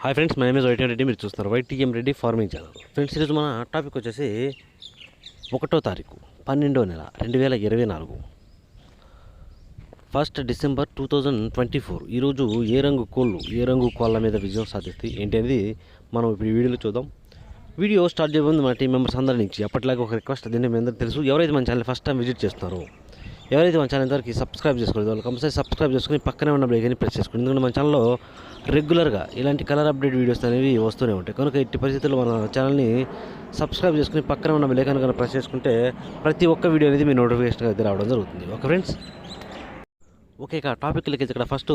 Hi friends, my name is YTM Reddy. మీరు చూస్తున్నారు YTM Reddy farming channel. Friends, ఈరోజు మన టాపిక్ వచ్చేసి 1వ తారీఖు 12వ నెల 2024, 1 డిసెంబర్ 2024. ఈరోజు ఏ రంగు కోళ్ళ మీద విజయం సాధిస్తాయి ఏంటి అనేది మనం ఇప్పుడు ఈ వీడియోలో చూద్దాం. వీడియో స్టార్ట్ చేయబోతుంది మన టీం మెంబర్స్ అందరి నుంచి. అప్పటిలాగా ఒక రిక్వెస్ట్, దీన్ని మీ అందరూ తెలుసు. ఎవరైతే మన ఛానల్ ఫస్ట్ టైం విజిట్ చేస్తున్నారో, ఎవరైతే మన ఛానల్ వరకు సబ్స్క్రైబ్ చేసుకోలేదు, వాళ్ళు కంపల్సరీ సబ్స్క్రైబ్ చేసుకుని పక్కనే ఉన్న బెల్ ఐకాన్ని ప్రెస్ చేసుకోండి. ఎందుకంటే మన ఛానల్లో రెగ్యులర్గా ఇలాంటి కలర్ అప్డేట్ వీడియోస్ అనేవి వస్తూనే ఉంటాయి. కనుక ఇట్టి పరిస్థితుల్లో మన ఛానల్ని సబ్స్క్రైబ్ చేసుకుని పక్కనే ఉన్న బెల్ ఐకాన్ కనుక ప్రెస్ చేసుకుంటే ప్రతి ఒక్క వీడియో అనేది మీ నోటిఫికేషన్ అయితే రావడం జరుగుతుంది. Okay friends, okay. ఇక టాపిక్లకి ఇక్కడ ఫస్ట్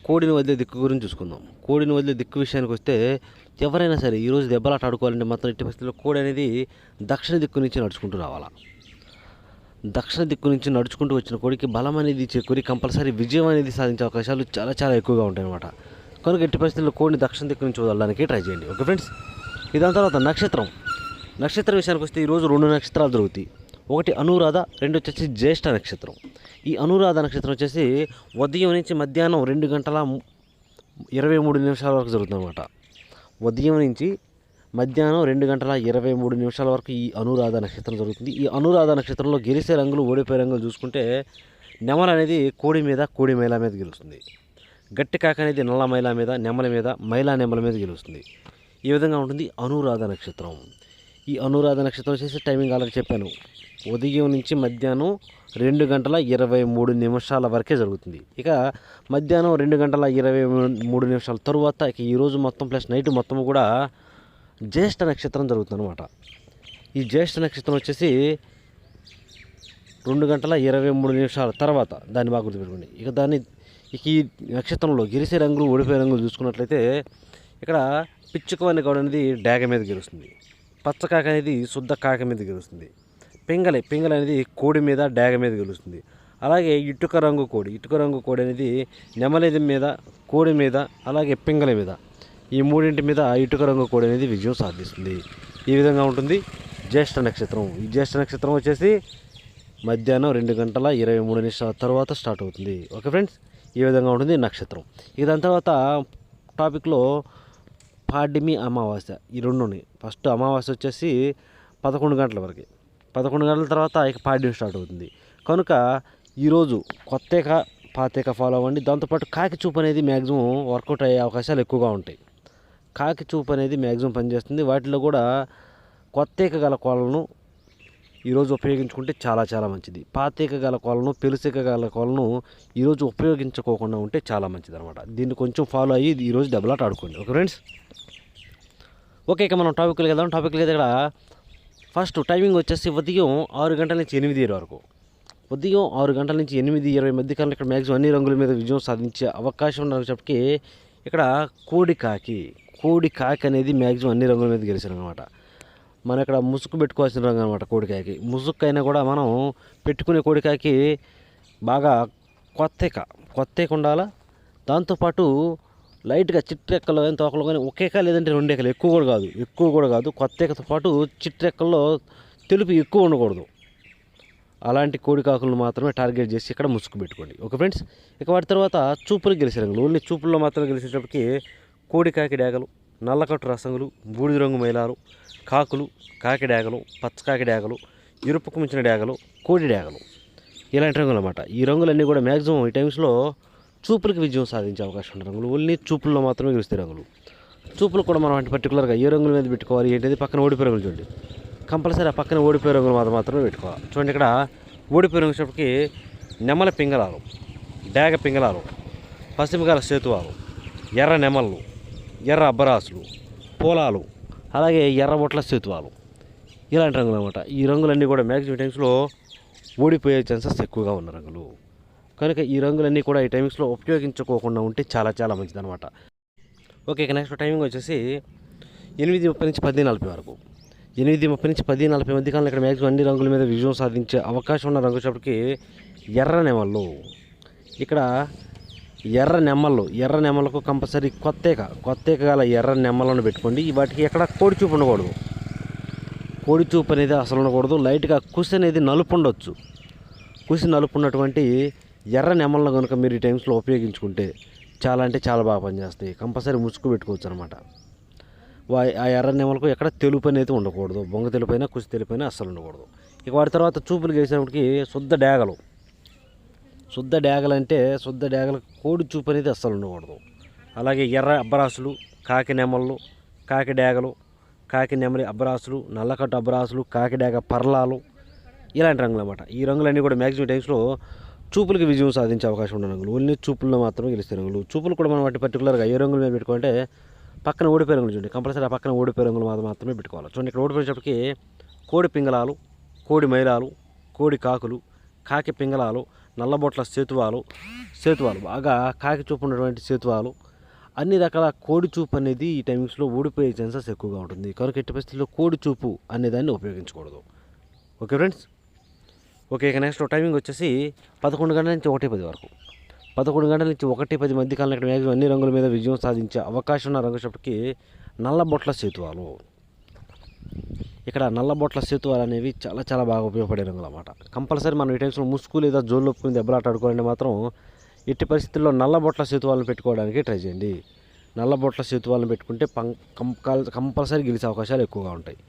కోడిని వదిలే దిక్కు గురించి చూసుకుందాం. కోడిని వదిలే దిక్కు విషయానికి వస్తే, ఎవరైనా సరే ఈరోజు దెబ్బలాట ఆడుకోవాలంటే మాత్రం ఇట్టి పరిస్థితుల్లో కోడి అనేది దక్షిణ దిక్కు నుంచి నడుచుకుంటూ రావాలా. దక్షిణ దిక్కు నుంచి నడుచుకుంటూ వచ్చిన కోడికి బలం అనేది చేకూరి కంపల్సరీ విజయం అనేది సాధించే అవకాశాలు చాలా చాలా ఎక్కువగా ఉంటాయి అన్నమాట. కనుక ఎట్టి పరిస్థితుల్లో కోడిని దక్షిణ దిక్కు నుంచి వదలడానికి ట్రై చేయండి. ఓకే ఫ్రెండ్స్, దాని తర్వాత నక్షత్రం విషయానికి వస్తే ఈరోజు 2 నక్షత్రాలు జరుగుతాయి. ఒకటి అనురాధ, 2 వచ్చేసి జ్యేష్ఠ నక్షత్రం. ఈ అనురాధ నక్షత్రం వచ్చేసి ఉదయం నుంచి మధ్యాహ్నం 2:23 వరకు జరుగుతుంది అనమాట. ఉదయం నుంచి మధ్యాహ్నం 2:23 వరకు ఈ అనురాధ నక్షత్రం జరుగుతుంది. ఈ అనురాధ నక్షత్రంలో గెలిచే రంగులు, ఓడిపోయే రంగులు చూసుకుంటే, నెమల అనేది కోడి మైల మీద గెలుస్తుంది. గట్టి కాక అనేది నల్ల మైల మీద, నెమల మీద, నెమల మీద గెలుస్తుంది. ఈ విధంగా ఉంటుంది అనురాధ నక్షత్రం. ఈ అనురాధ నక్షత్రం వచ్చేసి టైమింగ్ అలాగే చెప్పాను, ఉదయం నుంచి మధ్యాహ్నం 2:23 వరకే జరుగుతుంది. ఇక మధ్యాహ్నం 2:23 తరువాత ఇక ఈరోజు మొత్తం ప్లస్ నైట్ మొత్తం కూడా జ్యేష్ఠ నక్షత్రం జరుగుతుంది అనమాట. ఈ జ్యేష్ఠ నక్షత్రం వచ్చేసి 2:23 తర్వాత దాన్ని బాగా గుర్తుపెట్టుకోండి. ఇక ఈ నక్షత్రంలో గెలిచే రంగులు, ఓడిపోయే రంగులు చూసుకున్నట్లయితే, ఇక్కడ పిచ్చుకవని గౌడ అనేది డాగ మీద గెలుస్తుంది. పచ్చకాక అనేది శుద్ధ కాక మీద గెలుస్తుంది. పింగళ అనేది కోడి మీద, డాగ మీద గెలుస్తుంది. అలాగే ఇటుక రంగు కోడి అనేది నెమలి మీద, కోడి మీద, అలాగే పింగళ మీద, ఈ మూడింటి మీద ఇటుక రంగు కోడి అనేది విజయం సాధిస్తుంది. ఈ విధంగా ఉంటుంది జ్యేష్ఠ నక్షత్రం. ఈ జ్యేష్ఠ నక్షత్రం వచ్చేసి మధ్యాహ్నం 2:23 తర్వాత స్టార్ట్ అవుతుంది. ఓకే ఫ్రెండ్స్, ఈ విధంగా ఉంటుంది నక్షత్రం. ఇక దాని తర్వాత టాపిక్లో పాడ్యమి, అమావాస్య, ఈ రెండు ఉన్నాయి. ఫస్ట్ అమావాస్య వచ్చేసి 11 గంటల వరకు. 11 గంటల తర్వాత ఇక పాడ్యం స్టార్ట్ అవుతుంది. కనుక ఈరోజు కొత్తేక, పాతేక ఫాలో అవ్వండి. దాంతోపాటు కాకి చూపు అనేది మ్యాక్సిమం వర్కౌట్ అయ్యే అవకాశాలు ఎక్కువగా ఉంటాయి. కాకి చూపు అనేది మ్యాక్సిమం పనిచేస్తుంది. వాటిలో కూడా కొత్తేక గల కోళ్ళను ఈరోజు ఉపయోగించుకుంటే చాలా చాలా మంచిది. పాతేక గల కోళ్ళను, పెలుసేక గల కోళ్ళను ఈరోజు ఉపయోగించుకోకుండా ఉంటే చాలా మంచిది అనమాట. దీన్ని కొంచెం ఫాలో అయ్యి ఈరోజు దెబ్బలాట ఆడుకోండి. Okay friends, okay. ఇక మనం టాపిక్లకి వెళ్దాం. ఇక్కడ ఫస్ట్ టైమింగ్ వచ్చేసి ఉదయం 6 గంటల నుంచి 8 వరకు. ఉదయం 6 గంటల నుంచి 8:20 మధ్య కాలంలో ఇక్కడ మ్యాక్సిమం అన్ని రంగుల మీద విజయం సాధించే అవకాశం ఉన్నప్పటికీ, ఇక్కడ కోడి కాకి అనేది మ్యాక్సిమం అన్ని రంగుల మీద గెలిచారు అనమాట. మనం ఇక్కడ ముసుగు పెట్టుకోవాల్సిన రంగు అనమాట. కోడికాయకి ముసుగు అయినా కూడా మనం పెట్టుకునే కోడికాయకి బాగా కొత్తేక ఉండాలా. దాంతోపాటు లైట్గా చిట్రెక్కలు తోకలు కానీ ఒకేక, లేదంటే 2 ఎకలు, ఎక్కువ కూడా కాదు. కొత్తేకతో పాటు చిట్రెక్కల్లో తెలుపు ఎక్కువ ఉండకూడదు. అలాంటి కోడి కాకులను మాత్రమే టార్గెట్ చేసి ఇక్కడ ముసుగు పెట్టుకోండి. ఓకే ఫ్రెండ్స్, ఇక వాటి తర్వాత చూపులు గెలిచే రంగులు, ఓన్లీ చూపుల్లో మాత్రమే గెలిచేటప్పటికి కోడి కాకి డాగలు, నల్లకట్టు రసంగులు, బూడిద రంగు మైలాలు, కాకి డాగలు, పచ్చకాకి డాగలు, ఎరుపుకు మించిన డాగలు, కోడి డాగలు, ఇలాంటి రంగులు అన్నమాట. ఈ రంగులన్నీ కూడా మ్యాక్సిమం ఈ టైమ్స్లో చూపులకు విజయం సాధించే అవకాశం ఉన్న రంగులు. ఓన్లీ చూపుల్లో మాత్రమే గెలుస్తాయి రంగులు. చూపులు కూడా మనం అంటే పర్టికులర్గా ఏ రంగుల మీద పెట్టుకోవాలి ఏంటిది, పక్కన ఓడిపోయే రంగులు చూడండి. కంపల్సరీ ఆ పక్కన ఓడిపోయే రంగులు మాత్రమే పెట్టుకోవాలి. చూడండి, ఇక్కడ ఓడిపోయే రంగు వచ్చేటప్పటికి నెమల పింగళాలు, డాగ పింగళాలు, పశ్చిమకాల సేతువాలు, ఎర్ర నెమళ్ళు, ఎర్ర అబ్బరాసులు, పోలాలు, అలాగే ఎర్రబొట్ల సేతువాలు, ఇలాంటి రంగులు అనమాట. ఈ రంగులన్నీ కూడా మ్యాక్సిమం టైమ్స్లో ఓడిపోయే ఛాన్సెస్ ఎక్కువగా ఉన్న రంగులు. కనుక ఈ రంగులన్నీ కూడా ఈ టైమ్స్లో ఉపయోగించుకోకుండా ఉంటే చాలా చాలా మంచిది అనమాట. ఓకే, ఇక నెక్స్ట్ టైమింగ్ వచ్చేసి 8:30 నుంచి 10:40 వరకు. 8:30 నుంచి 10:40 మధ్య కాలంలో ఇక్కడ మ్యాక్సిమం అన్ని రంగుల మీద విజయం సాధించే అవకాశం ఉన్న రంగు వచ్చేప్పటికి ఎర్ర నెమళ్ళు. ఇక్కడ ఎర్ర నెమ్మలకు కంపల్సరీ కొత్తేక గల ఎర్ర నెమ్మలను పెట్టుకోండి. వాటికి ఎక్కడ కోడి చూపు ఉండకూడదు. కోడి చూపు అనేది అసలు ఉండకూడదు. లైట్గా కుసి అనేది నలుపు ఉండొచ్చు. కుసి నలుపు ఉన్నటువంటి ఎర్ర నెమ్మలను కనుక మీరు ఈ టైమ్స్లో ఉపయోగించుకుంటే చాలా అంటే చాలా బాగా పనిచేస్తాయి. కంపల్సరీ ముసుగు పెట్టుకోవచ్చు అనమాట. ఆ ఎర్ర నెమలకు ఎక్కడ తెలుపు అనేది ఉండకూడదు. బొంగ తెలుపైనా కుసి తెలుపైనా అస్సలు ఉండకూడదు. ఇక వాటి తర్వాత చూపులు గేసేటప్పటికి శుద్ధ డేగలు కోడి చూపు అనేది అస్సలు ఉండకూడదు. అలాగే ఎర్ర అబ్బరాసులు, కాకి నెమళ్ళు, కాకి డేగలు, కాకి నెమలి అబ్బరాసులు, నల్లకట్టు అబ్బరాసులు, కాకి డేగ పర్లాలు, ఇలాంటి రంగులు అన్నమాట. ఈ రంగులన్నీ కూడా మ్యాక్సిమం టైమ్స్లో చూపులకి విజయం సాధించే అవకాశం ఉన్న రంగులు. ఓన్లీ చూపుల్లో మాత్రమే గెలుస్తాయి రంగులు. చూపులు కూడా మనం వాటి పర్టికులర్గా ఏ రంగుల మీద పెట్టుకుంటే పక్కన ఓడిపోయే రంగులు చూడండి. కంపల్సరీ ఆ పక్కన ఓడిపోయే రంగులు మాత్రమే పెట్టుకోవాలి. చూడండి, ఇక్కడ ఓడిపోయేటప్పటికి కోడి పింగళాలు, కోడి మైలాలు, కోడి కాకులు, కాకి పింగళాలు, నల్లబొట్ల సేతువాలు బాగా కాకి చూపు ఉన్నటువంటి సేతువాలు, అన్ని రకాల కోడి చూపు అనేది ఈ టైమింగ్స్లో ఓడిపోయే ఛాన్సెస్ ఎక్కువగా ఉంటుంది. కనుక ఎట్టి పరిస్థితుల్లో కోడి చూపు అనేదాన్ని ఉపయోగించకూడదు. Okay friends. ఓకే, ఇక నెక్స్ట్ టైమింగ్ వచ్చేసి 11 గంటల నుంచి 1:10 వరకు. 11 గంటల నుంచి 1:10 మధ్య కాలంలో ఇక్కడ మ్యాక్సిమం అన్ని రంగుల మీద విజయం సాధించే అవకాశం ఉన్న రంగుసేపటికి నల్లబొట్ల సేతువాలు. ఇక్కడ నల్లబొట్ల సేతువాలు అనేవి చాలా చాలా బాగా ఉపయోగపడే రంగులు అన్నమాట. కంపల్సరీ మనం ఈ టైమ్స్లో ముసుగు లేదా జోలు ఒప్పుకుని దెబ్బలాట ఆడుకోవాలంటే మాత్రం ఎట్టి పరిస్థితుల్లో నల్లబొట్ల సేతువాలను పెట్టుకోవడానికి ట్రై చేయండి. నల్లబొట్ల సేతువాలను పెట్టుకుంటే కంపల్సరీ గెలిచే అవకాశాలు ఎక్కువగా ఉంటాయి.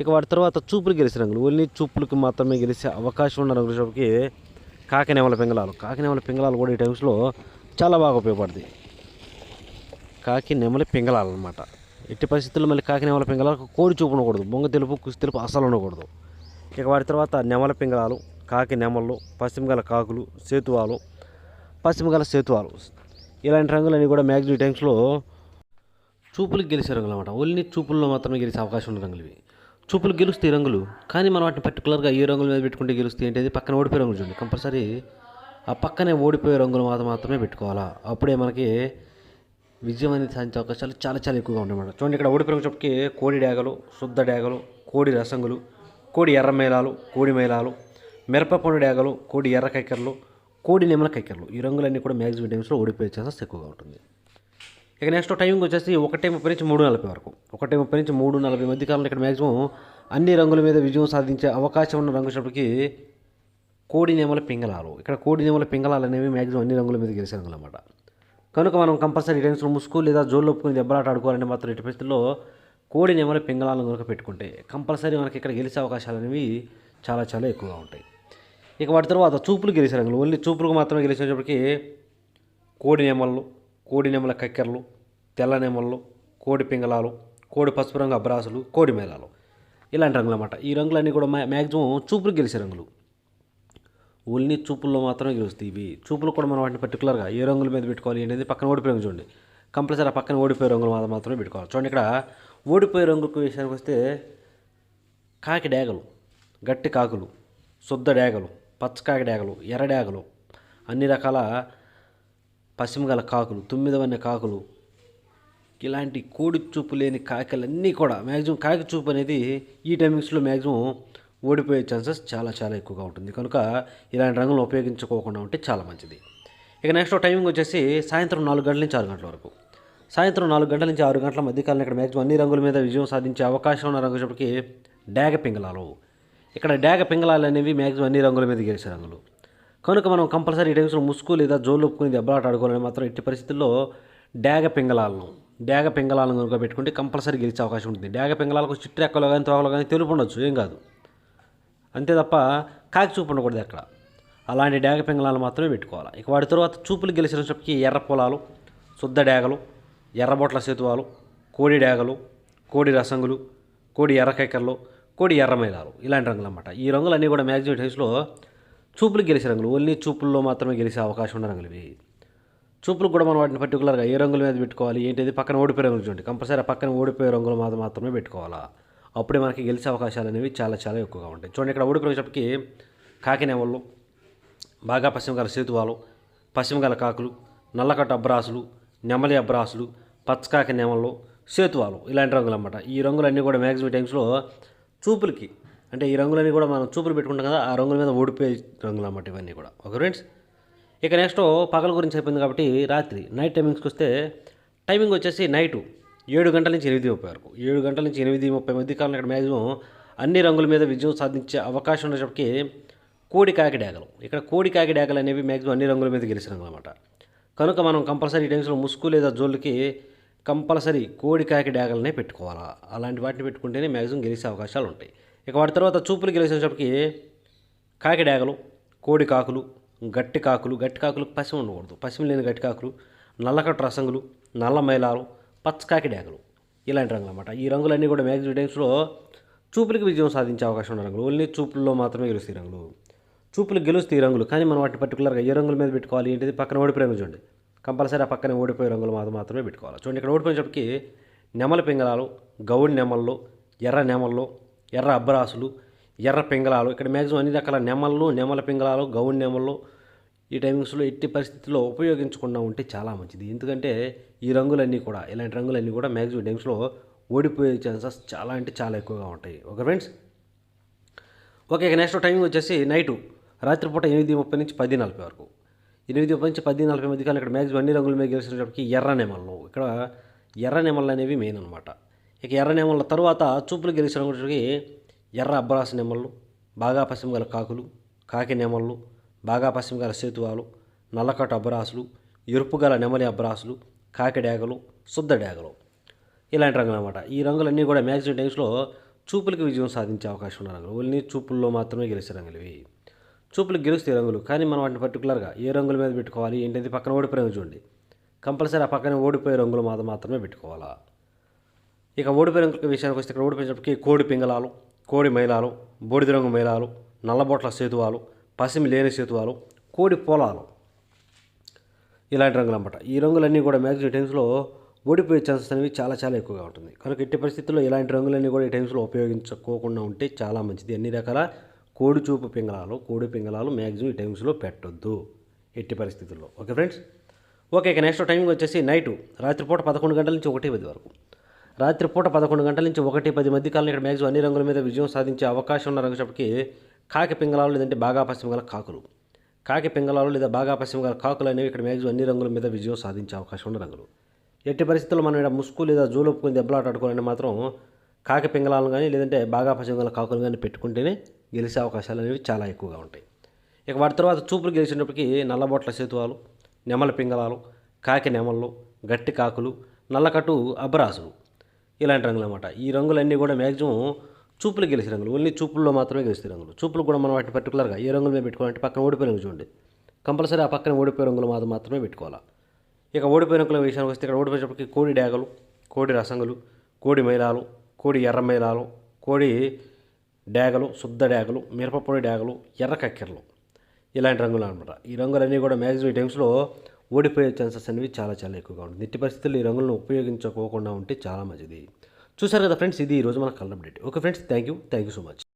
ఇక వాటి తర్వాత చూపులు గెలిచే రంగులు, ఓన్లీ చూపులకు మాత్రమే గెలిచే అవకాశం ఉన్న రంగులకి కాకి నెమల పింగళాలు కూడా ఈ టైమ్స్లో చాలా బాగా ఉపయోగపడుతుంది. కాకి నెమలి పింగళాలు అనమాట. ఎట్టి పరిస్థితుల్లో మళ్ళీ కాకి నెమల పింగళాలకు కోడి చూపు ఉండకూడదు. బొంగ తెలుపు కుసి తెలుపు అస్సలు ఉండకూడదు. ఇక వాటి తర్వాత నెమల పింగళాలు, కాకి నెమళ్ళు, పశ్చిమగల కాకులు, పశ్చిమగల సేతువాలు, ఇలాంటి రంగులన్నీ కూడా మ్యాక్సిమం టైమ్స్లో చూపులకు గెలిచే రంగులు అనమాట. ఓన్లీ చూపుల్లో మాత్రమే గెలిచే అవకాశం ఉన్న రంగులు ఇవి. చూపులు గెలుస్తాయి రంగులు, కానీ మనం వాటిని పర్టికులర్గా ఏ రంగుల మీద పెట్టుకుంటే గెలుస్తాయి ఏంటి, పక్కన ఓడిపోయే రంగులు చూడండి. కంపల్సరీ ఆ పక్కనే ఓడిపోయే రంగులు మాత్రమే పెట్టుకోవాలా. అప్పుడే మనకి విజయం అనేది సాధించే అవకాశాలు చాలా చాలా ఎక్కువగా ఉంటాయన్నమాట. చూడండి, ఇక్కడ ఓడిపోయే రంగులకి కోడి డేగలు, శుద్ధ డేగలు, కోడి రసంగులు, కోడి ఎర్ర మైలాలు, కోడి మైలాలు, మిరపపండు డేగలు, కోడి ఎర్ర కైకర్లు, కోడి నెమల కైకర్లు, ఈ రంగులన్నీ కూడా మ్యాక్సిమం టైమ్స్లో ఓడిపోయే ఛాన్సెస్ ఎక్కువగా ఉంటుంది. ఇక నెక్స్ట్ టైమింగ్ వచ్చేసి 1:30 నుంచి 3:40 వరకు. 1:30 నుంచి 3:40 మధ్య కాలంలో ఇక్కడ మ్యాక్సిమం అన్ని రంగుల మీద విజయం సాధించే అవకాశం ఉన్న రంగుసేపటికి కోడి నెమల పింగళాలు. ఇక్కడ కోడి నెమల పింగళాలు అనేవి మ్యాక్సిమం అన్ని రంగుల మీద గెలిచే రంగులు అన్నమాట. కనుక మనం కంపల్సరీ టైమ్స్లో ముసుగు లేదా జోళ్ళు ఒప్పుకుని దెబ్బలాట ఆడుకోవాలంటే మాత్రం ఎట్టి పరిస్థితుల్లో కోడి నెమల పింగళాలను కనుక పెట్టుకుంటే కంపల్సరీ మనకి ఇక్కడ గెలిచే అవకాశాలు అనేవి చాలా చాలా ఎక్కువగా ఉంటాయి. ఇక వాటి తర్వాత చూపులు గెలిచే రంగులు, ఓన్లీ చూపులకు మాత్రమే గెలిచేటప్పటికి కోడి నెమళ్ళు, కోడి నెమల కక్కెరలు, తెల్ల నెమళ్ళు, కోడి పింగళాలు, కోడి పసుపు రంగు అబ్రాసులు, కోడి మేళాలు, ఇలాంటి రంగులు అన్నమాట. ఈ రంగులన్నీ కూడా మ్యాక్సిమం చూపులు గెలిచే రంగులు. ఓన్లీ చూపుల్లో మాత్రమే గెలుస్తాయి ఇవి. చూపులు కూడా మనం వాటిని పర్టికులర్గా ఏ రంగుల మీద పెట్టుకోవాలి అనేది పక్కన ఓడిపోయే రంగు చూడండి. కంపల్సరీ ఆ పక్కన ఓడిపోయే రంగులు మాత్రమే పెట్టుకోవాలి. చూడండి, ఇక్కడ ఓడిపోయే రంగులకు విషయానికి వస్తే కాకి డేగలు, గట్టి కాకులు, శుద్ధ డేగలు, పచ్చకాకి డేగలు, ఎర్ర డేగలు, అన్ని రకాల పశ్చిమగల కాకులు, 9 కాకులు, ఇలాంటి కోడి చూపు లేని కాకలన్నీ కూడా మ్యాక్సిమం కాకి చూపు అనేది ఈ టైమింగ్స్లో మ్యాక్సిమం ఓడిపోయే ఛాన్సెస్ చాలా చాలా ఎక్కువగా ఉంటుంది. కనుక ఇలాంటి రంగులను ఉపయోగించుకోకుండా ఉంటే చాలా మంచిది. ఇక నెక్స్ట్ టైమింగ్ వచ్చేసి సాయంత్రం 4 గంటల నుంచి 6 గంటల వరకు. సాయంత్రం 4 గంటల నుంచి 6 గంటల మధ్యకాలంలో ఇక్కడ మ్యాక్సిమం అన్ని రంగుల మీద విజయం సాధించే అవకాశం ఉన్న రంగు చెప్పటికి డేగ పింగళాలు. ఇక్కడ డేగ పింగళాలు అనేవి మ్యాక్సిమం అన్ని రంగుల మీద గెలిచే రంగులు. కనుక మనం కంపల్సరీ ఈ టైమ్స్లో ముసుగు లేదా జోలు ఒప్పుకుని దెబ్బలాట ఆడుకోవాలని మాత్రం ఎట్టి పరిస్థితుల్లో డేగ పింగళాలను కనుక పెట్టుకుంటే కంపల్సరీ గెలిచే అవకాశం ఉంటుంది. డేగ పింగళాలకు చిట్టు రెక్కలో కానీ తోకలో కానీ తెలుపు ఉండొచ్చు, ఏం కాదు, అంతే తప్ప కాకి చూపు ఉండకూడదు అక్కడ. అలాంటి డేగ పింగళాలు మాత్రమే పెట్టుకోవాలి. ఇక వాటి తర్వాత చూపులు గెలిచినప్పటికీ ఎర్ర పొలాలు, శుద్ధ డేగలు, ఎర్రబొట్ల సేతువాలు, కోడి డేగలు, కోడి రసంగులు, కోడి ఎర్ర కైకర్లు, కోడి ఎర్ర మైలాలు, ఇలాంటి రంగులు అన్నమాట. ఈ రంగులన్నీ కూడా మ్యాక్సిమం టైమ్స్లో చూపులు గెలిచే రంగులు. ఓన్లీ చూపుల్లో మాత్రమే గెలిచే అవకాశం ఉన్న రంగులు ఇవి. చూపులకు కూడా మనం వాటిని పర్టికులర్గా ఏ రంగుల మీద పెట్టుకోవాలి ఏంటిది పక్కన ఓడిపోయే రంగులు చూడండి. కంపల్సరీ పక్కన ఓడిపోయే రంగులు మాత్రమే పెట్టుకోవాలా. అప్పుడే మనకి గెలిచే అవకాశాలు అనేవి చాలా చాలా ఎక్కువగా ఉంటాయి. చూడండి, ఇక్కడ ఓడిపోయేటప్పటికి కాకి నెమళ్ళు, బాగా పశ్చిమగల సేతువాలు, పశ్చిమగల కాకులు, నల్లకట్టు అబ్రాసులు, నెమలి అబ్రాసులు, పచ్చకాకి నెమళ్ళు, సేతువాలు, ఇలాంటి రంగులు అన్నమాట. ఈ రంగులన్నీ కూడా మ్యాక్సిమం టైమ్స్లో చూపులకి, అంటే ఈ రంగులన్నీ కూడా మనం చూపులు పెట్టుకుంటాం కదా, ఆ రంగుల మీద ఓడిపోయే రంగులు అన్నమాట ఇవన్నీ కూడా. Okay friends. ఇక నెక్స్ట్ పగల గురించి అయిపోయింది కాబట్టి రాత్రి నైట్ టైమింగ్స్కి వస్తే టైమింగ్ వచ్చేసి నైటు 7 గంటల నుంచి 8:30 వరకు. 7 గంటల నుంచి 8:30 మధ్య కాలంలో ఇక్కడ మ్యాక్సిమం అన్ని రంగుల మీద విజయం సాధించే అవకాశం ఉన్నప్పటికీ కోడి కాకి డేగలు. ఇక్కడ కోడి కాకి డేగలు అనేవి మ్యాక్సిమం అన్ని రంగుల మీద గెలిచిన రంగులు అన్నమాట. కనుక మనం కంపల్సరీ ఈ టైమ్స్లో ముసుగు లేదా జోళ్ళకి కంపల్సరీ కోడి కాకి డ్యాగలనే పెట్టుకోవాలా. అలాంటి వాటిని పెట్టుకుంటేనే మ్యాక్సిమం గెలిచే అవకాశాలు ఉంటాయి. ఇక వాటి తర్వాత చూపులు గెలిచేటప్పటికి కాకి డ్యాగలు, కోడి కాకులు, గట్టి కాకులు, గట్టి కాకులకు పసిమి ఉండకూడదు, పసిమి లేని గట్టి కాకులు, నల్లకట్టు రసంగులు, నల్ల మైలాలు, పచ్చకాకి డ్యాగలు, ఇలాంటి రంగులు అన్నమాట. ఈ రంగులన్నీ కూడా మ్యాక్సిమం టైమ్స్లో చూపులకి విజయం సాధించే అవకాశం ఉన్న రంగులు. ఓన్లీ చూపుల్లో మాత్రమే గెలుస్తాయి రంగులు. చూపులు గెలుస్తాయి రంగులు, కానీ మనం వాటిని పర్టికులర్గా ఏ రంగుల మీద పెట్టుకోవాలి ఏంటిది పక్కన ఓడిపోయే రంగు చూడండి. కంపల్సరీ ఆ పక్కనే ఓడిపోయే రంగులు మాత్రమే పెట్టుకోవాలి. చూడండి ఇక్కడ ఓడిపోయేటప్పటికి నెమల పింగళాలు, గౌడి నెమళ్ళు, ఎర్ర నెమళ్ళు, ఎర్ర అబ్బరాసులు, ఎర్ర పింగళాలు, ఇక్కడ మ్యాక్సిమం అన్ని రకాల నెమళ్ళు, నెమల పింగళాలు, గౌడి నెమళ్ళు ఈ టైమింగ్స్లో ఎట్టి పరిస్థితుల్లో ఉపయోగించకుండా ఉంటే చాలా మంచిది. ఎందుకంటే ఈ రంగులన్నీ కూడా ఇలాంటి రంగులన్నీ కూడా మ్యాక్సిమం టైమ్స్లో ఓడిపోయే ఛాన్సెస్ చాలా అంటే చాలా ఎక్కువగా ఉంటాయి. Okay friends. ఓకే, ఇక నెక్స్ట్ టైమింగ్ వచ్చేసి నైటు రాత్రిపూట 8:30 నుంచి 10:40 వరకు. 8:30 నుంచి 10:40 మధ్య కాలం ఇక్కడ మ్యాక్సిమం అన్ని రంగుల మీద గెలిచినప్పటికీ ఎర్ర నెమళ్ళు, ఇక్కడ ఎర్ర నెమళ్ళు అనేవి మెయిన్ అనమాట. ఇక ఎర్ర నెమళ్ళ తర్వాత చూపులు గెలిచినప్పటికీ ఎర్ర అబ్బరాసు నెమళ్ళు, బాగా పశ్చిమ గల కాకులు, కాకి నెమళ్ళు, బాగా పశ్చిమ గల సేతువాలు, నల్లకట్టు అబ్బరాసులు, ఎరుపు గల నెమలి అబ్బరాసులు, కాకి డ్యాగలు, శుద్ధ డ్యాగలు, ఇలాంటి రంగులు అనమాట. ఈ రంగులన్నీ కూడా మ్యాక్సిమం టైమ్స్లో చూపులకు విజయం సాధించే అవకాశం ఉన్న రంగులు. ఓన్లీ చూపుల్లో మాత్రమే గెలిచే రంగులు ఇవి. చూపులకు గెలుస్తాయి రంగులు, కానీ మనం వాటిని పర్టికులర్గా ఏ రంగుల మీద పెట్టుకోవాలి ఏంటంటే పక్కన ఓడిపోయే రంగు చూడండి. కంపల్సరీ ఆ పక్కన ఓడిపోయే రంగులు మాత్రమే పెట్టుకోవాలా. ఇక ఓడిపోయే రంగుల విషయానికి వస్తే ఇక్కడ ఓడిపోయేటప్పటికి కోడి పింగళాలు, కోడి మైలాలు, బూడిద రంగు మైలాలు, నల్లబొట్ల సేతువాలు, పసిమి లేని సేతువాలు, కోడి పొలాలు, ఇలాంటి రంగులు అన్నమాట. ఈ రంగులన్నీ కూడా మ్యాక్సిమం టైమ్స్లో ఓడిపోయే ఛాన్సెస్ అనేవి చాలా చాలా ఎక్కువగా ఉంటుంది. కనుక ఎట్టి పరిస్థితుల్లో ఇలాంటి రంగులన్నీ కూడా ఈ టైమ్స్లో ఉపయోగించుకోకుండా ఉంటే చాలా మంచిది. అన్ని రకాల కోడి చూపు పింగళాలు, కోడి పింగళాలు మ్యాక్సిమం ఈ టైమ్స్లో పెట్టొద్దు ఎట్టి పరిస్థితుల్లో. Okay friends. ఓకే, ఇక నెక్స్ట్ టైమింగ్ వచ్చేసి నైటు రాత్రిపూట 11 గంటల నుంచి 1:10 వరకు. రాత్రిపూట 11 గంటల నుంచి 1:10 మధ్య కాలంలో ఇక్కడ మ్యాక్సిమం అన్ని రంగుల మీద విజయం సాధించే అవకాశం ఉన్న రంగుసేపటికి కాకి పింగళాలు లేదంటే బాగా పశ్చిమ గల కాకులు, కాకి పింగళాలు లేదా బాగా పశ్చిమ గల కాకులు అనేవి ఇక్కడ మ్యాక్సిమం అన్ని రంగుల మీద విజయం సాధించే అవకాశం ఉన్న రంగులు. ఎట్టి పరిస్థితుల్లో మనం ఇక్కడ ముసుగు లేదా జూలొప్పుకొని దెబ్బలాట ఆడుకోవాలంటే మాత్రం కాకి పింగళాలను కానీ లేదంటే బాగా పశ్చిమ గల కాకులు కానీ పెట్టుకుంటేనే గెలిచే అవకాశాలు అనేవి చాలా ఎక్కువగా ఉంటాయి. ఇక వాటి తర్వాత చూపులు గెలిచినప్పటికీ నల్లబొట్ల సేతువాలు, నెమల పింగళాలు, కాకి నెమళ్ళు, గట్టి కాకులు, నల్లకట్టు అబ్బరాసులు, ఇలాంటి రంగులు అన్నమాట. ఈ రంగులన్నీ కూడా మ్యాక్సిమం చూపులు గెలిచే రంగులు. ఓన్లీ చూపుల్లో మాత్రమే గెలిచే రంగులు. చూపులు కూడా మనం వాటిని పర్టికులర్గా ఏ రంగుల మీద పెట్టుకోవాలంటే పక్కన ఓడిపోయే రంగు చూడండి. కంపల్సరీ ఆ పక్కన ఓడిపోయే రంగులు మాత్రమే పెట్టుకోవాలి. ఇక ఓడిపోయే రంగుల విషయానికి వస్తే ఇక్కడ ఓడిపోయేటప్పటికి కోడి డ్యాగలు, కోడి రసంగులు, కోడి మైలాలు, కోడి ఎర్ర మైలాలు, కోడి డ్యాగలు, శుద్ధ డ్యాగలు, మిరపపొడి డ్యాగలు, ఎర్ర కక్కెరలు, ఇలాంటి రంగులు అనమాట. ఈ రంగులన్నీ కూడా మ్యాక్సిమం టైమ్స్లో ఓడిపోయే ఛాన్సెస్ అనేవి చాలా చాలా ఎక్కువగా ఉంటుంది. ఎట్టి పరిస్థితుల్లో ఈ రంగులను ఉపయోగించుకోకుండా ఉంటే చాలా మంచిది. చూసారు కదా ఫ్రెండ్స్, ఇది ఈరోజు మన colour update. Okay friends, thank you so much.